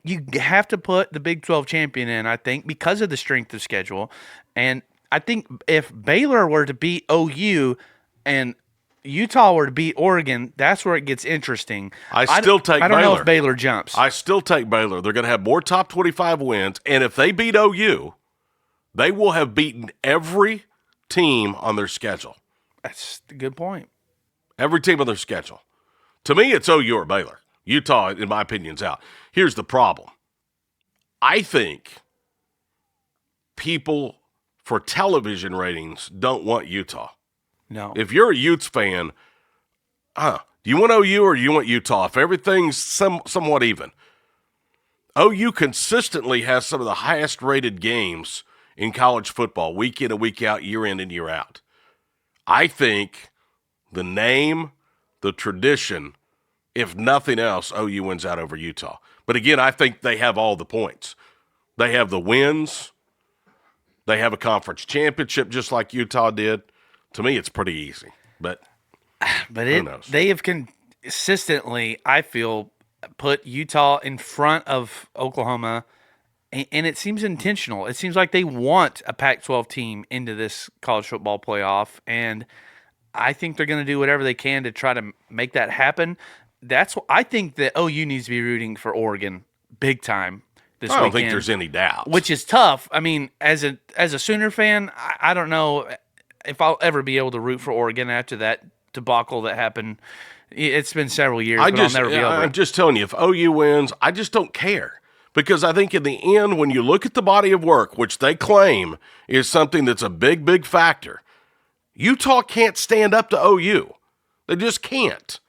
you have to put the Big 12 champion in, I think, because of the strength of schedule. And I think if Baylor were to beat OU and Utah were to beat Oregon, that's where it gets interesting. I don't know if Baylor jumps. I still take Baylor. They're going to have more top 25 wins, and if they beat OU, they will have beaten every team on their schedule. That's a good point. Every team on their schedule. To me, it's OU or Baylor. Utah, in my opinion, is out. Here's the problem. I think people for television ratings don't want Utah. No. If you're a Utes fan, do you want OU or do you want Utah? If everything's somewhat even. OU consistently has some of the highest rated games in college football, week in and week out, year in and year out. I think the name, the tradition, if nothing else, OU wins out over Utah. But again, I think they have all the points. They have the wins. They have a conference championship just like Utah did. To me, it's pretty easy. But who knows? They have consistently, I feel, put Utah in front of Oklahoma, and it seems intentional. It seems like they want a Pac-12 team into this college football playoff, and I think they're going to do whatever they can to try to make that happen. I think that OU needs to be rooting for Oregon big time this weekend. I don't think there's any doubt. Which is tough. I mean, as a Sooner fan, I don't know if I'll ever be able to root for Oregon after that debacle that happened. It's been several years, but I'll never be over it. I'm just telling you, if OU wins, I just don't care. Because I think in the end, when you look at the body of work, which they claim is something that's a big, big factor, Utah can't stand up to OU. They just can't.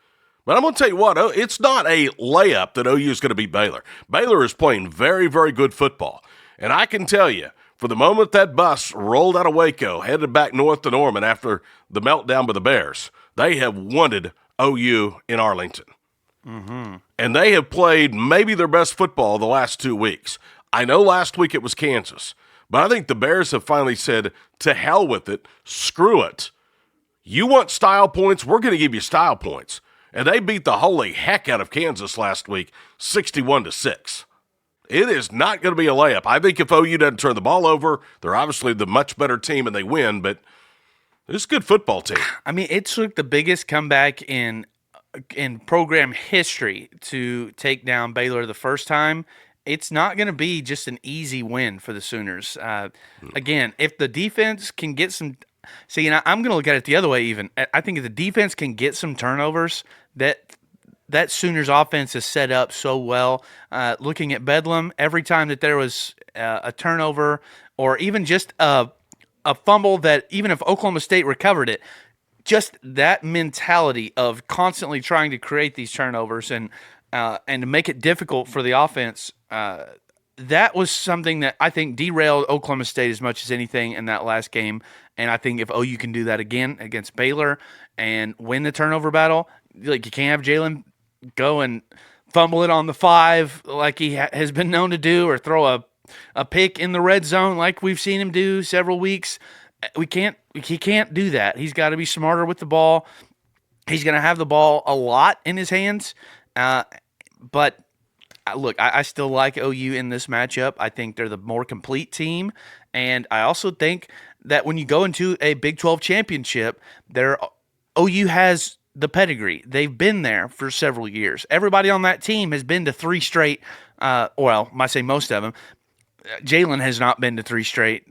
But I'm going to tell you what, it's not a layup that OU is going to beat Baylor. Baylor is playing very, very good football. And I can tell you, for the moment that bus rolled out of Waco, headed back north to Norman after the meltdown by the Bears, they have wanted OU in Arlington. Mm-hmm. And they have played maybe their best football the last 2 weeks. I know last week it was Kansas, but I think the Bears have finally said, to hell with it, screw it. You want style points? We're going to give you style points. And they beat the holy heck out of Kansas last week, 61-6. It is not going to be a layup. I think if OU doesn't turn the ball over, they're obviously the much better team and they win, but it's a good football team. I mean, it took the biggest comeback in program history to take down Baylor the first time. It's not going to be just an easy win for the Sooners. Again, if the defense can get some – see, and I'm going to look at it the other way even. I think if the defense can get some turnovers, that Sooners offense is set up so well. Looking at Bedlam, every time that there was a turnover or even just a fumble that even if Oklahoma State recovered it, just that mentality of constantly trying to create these turnovers and to make it difficult for the offense, that was something that I think derailed Oklahoma State as much as anything in that last game. And I think if OU can do that again against Baylor and win the turnover battle, like you can't have Jalen go and fumble it on the 5 like he has been known to do, or throw a pick in the red zone like we've seen him do several weeks. He can't do that. He's got to be smarter with the ball. He's going to have the ball a lot in his hands. But look, I still like OU in this matchup. I think they're the more complete team. And I also think that when you go into a Big 12 championship, OU has the pedigree. They've been there for several years. Everybody on that team has been to 3 straight, I say most of them. Jalen has not been to 3 straight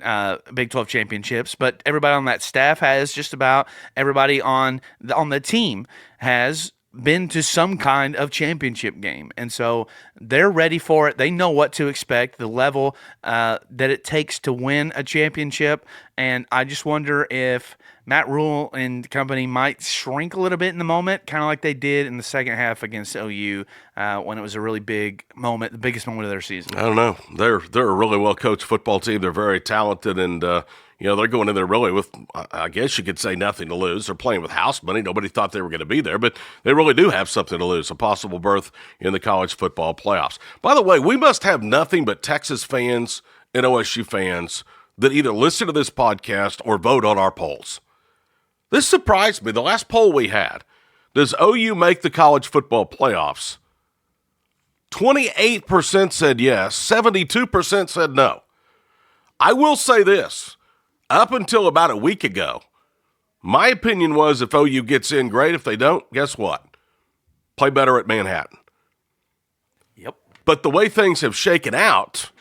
Big 12 championships, but everybody on that staff has. Just about everybody on the team has been to some kind of championship game. And so they're ready for it. They know what to expect, the level that it takes to win a championship. And I just wonder if Matt Rule and company might shrink a little bit in the moment, kind of like they did in the second half against OU when it was a really big moment, the biggest moment of their season. I don't know. They're a really well-coached football team. They're very talented, and they're going in there really with, I guess you could say, nothing to lose. They're playing with house money. Nobody thought they were going to be there, but they really do have something to lose, a possible berth in the college football playoffs. By the way, we must have nothing but Texas fans and OSU fans that either listen to this podcast or vote on our polls. This surprised me. The last poll we had, does OU make the college football playoffs? 28% said yes, 72% said no. I will say this, up until about a week ago, my opinion was if OU gets in, great. If they don't, guess what? Play better at Manhattan. Yep. But the way things have shaken out,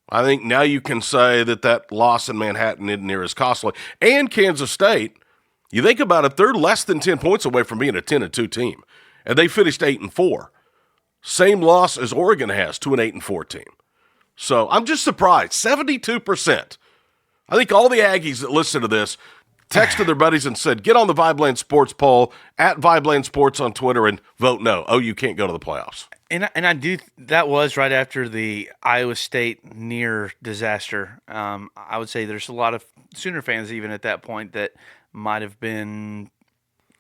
I think now you can say that loss in Manhattan isn't near as costly. And Kansas State, you think about it, they're less than 10 points away from being a 10-2 team. And they finished 8-4. Same loss as Oregon has to an 8-4 team. So I'm just surprised. 72%. I think all the Aggies that listen to this texted their buddies and said, get on the VIBELAND Sports poll, at VIBELAND Sports on Twitter, and vote no. OU can't go to the playoffs. And I do. That was right after the Iowa State near disaster. I would say there's a lot of Sooner fans even at that point that might have been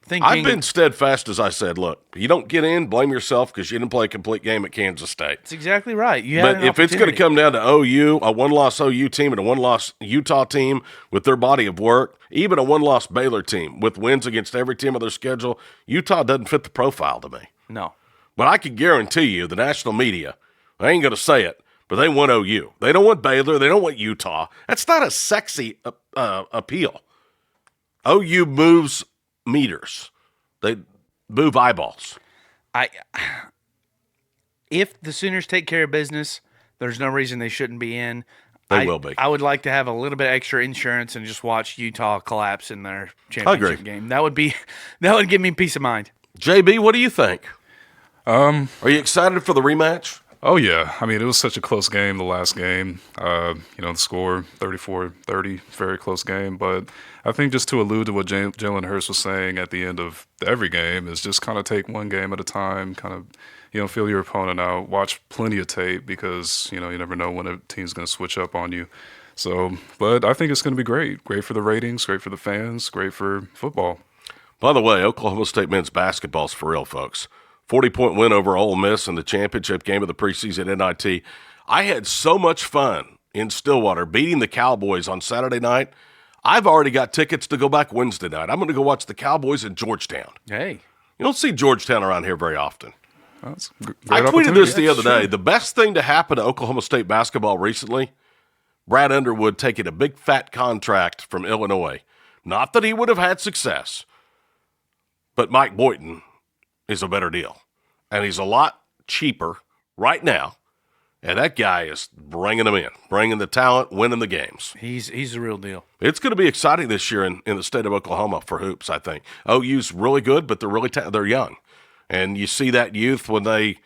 thinking. I've been steadfast as I said, look, you don't get in, blame yourself because you didn't play a complete game at Kansas State. That's exactly right. But if it's going to come down to OU, a one-loss OU team and a one-loss Utah team with their body of work, even a one-loss Baylor team with wins against every team of their schedule, Utah doesn't fit the profile to me. No. But I can guarantee you the national media, I ain't going to say it, but they want OU. They don't want Baylor. They don't want Utah. That's not a sexy appeal. OU moves meters. They move eyeballs. If the Sooners take care of business, there's no reason they shouldn't be in. They will be. I would like to have a little bit extra insurance and just watch Utah collapse in their championship game. That would give me peace of mind. JB, what do you think? Are you excited for the rematch? Oh, yeah. I mean, it was such a close game, the last game. The score, 34-30, very close game. But I think just to allude to what Jalen Hurts was saying at the end of every game is just kind of take one game at a time, kind of, feel your opponent out, watch plenty of tape because, you never know when a team's going to switch up on you. So, but I think it's going to be great. Great for the ratings, great for the fans, great for football. By the way, Oklahoma State men's basketball's for real, folks. 40-point win over Ole Miss in the championship game of the preseason NIT. I had so much fun in Stillwater beating the Cowboys on Saturday night. I've already got tickets to go back Wednesday night. I'm going to go watch the Cowboys in Georgetown. Hey. You don't see Georgetown around here very often. That's I tweeted this the other day. The best thing to happen to Oklahoma State basketball recently, Brad Underwood taking a big fat contract from Illinois. Not that he would have had success, but Mike Boynton is a better deal. And he's a lot cheaper right now. And that guy is bringing them in, bringing the talent, winning the games. He's the real deal. It's going to be exciting this year in the state of Oklahoma for hoops, I think. OU's really good, but they're really they're young. And you see that youth when they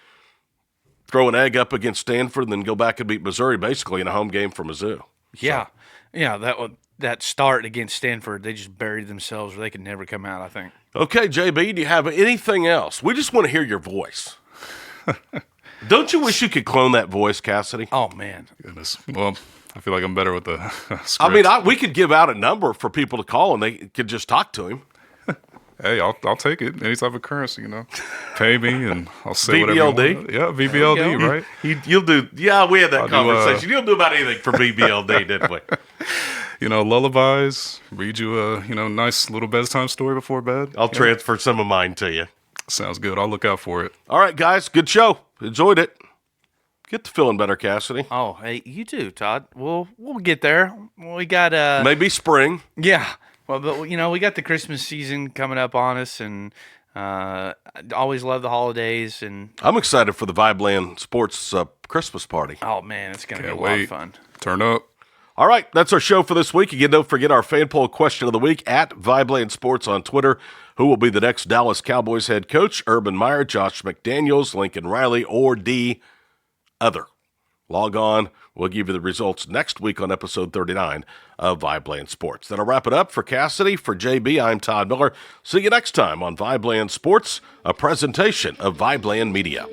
throw an egg up against Stanford and then go back and beat Missouri basically in a home game for Mizzou. Yeah. So. Yeah, that start against Stanford, they just buried themselves where they could never come out, I think. Okay, JB, do you have anything else? We just want to hear your voice. Don't you wish you could clone that voice, Casady? Oh, man. Goodness. Well, I feel like I'm better with the script. I mean, we could give out a number for people to call, and they could just talk to him. Hey, I'll take it. Any type of currency, Pay me and I'll say whatever you VBLD? want. Yeah, VBLD, right? You'll do. Yeah, we had that I'll conversation. You'll do about anything for BBLD, didn't we? Lullabies, read you a, nice little bedtime story before bed. I'll transfer some of mine to you. Sounds good. I'll look out for it. All right, guys. Good show. Enjoyed it. Get to feeling better, Casady. Oh, hey, you too, Todd. We'll get there. We got Maybe spring. yeah. Well, but we got the Christmas season coming up on us, and I always love the holidays. And I'm excited for the VIBELAND Sports Christmas party. oh man, it's gonna be a Can't lot wait. of fun. Turn up. All right, that's our show for this week. Again, don't forget our fan poll question of the week at VIBELAND Sports on Twitter. Who will be the next Dallas Cowboys head coach? Urban Meyer, Josh McDaniels, Lincoln Riley, or D. Other? Log on. We'll give you the results next week on episode 39 of VIBELAND Sports. That'll wrap it up for Casady. For JB, I'm Todd Miller. See you next time on VIBELAND Sports, a presentation of VIBELAND Media.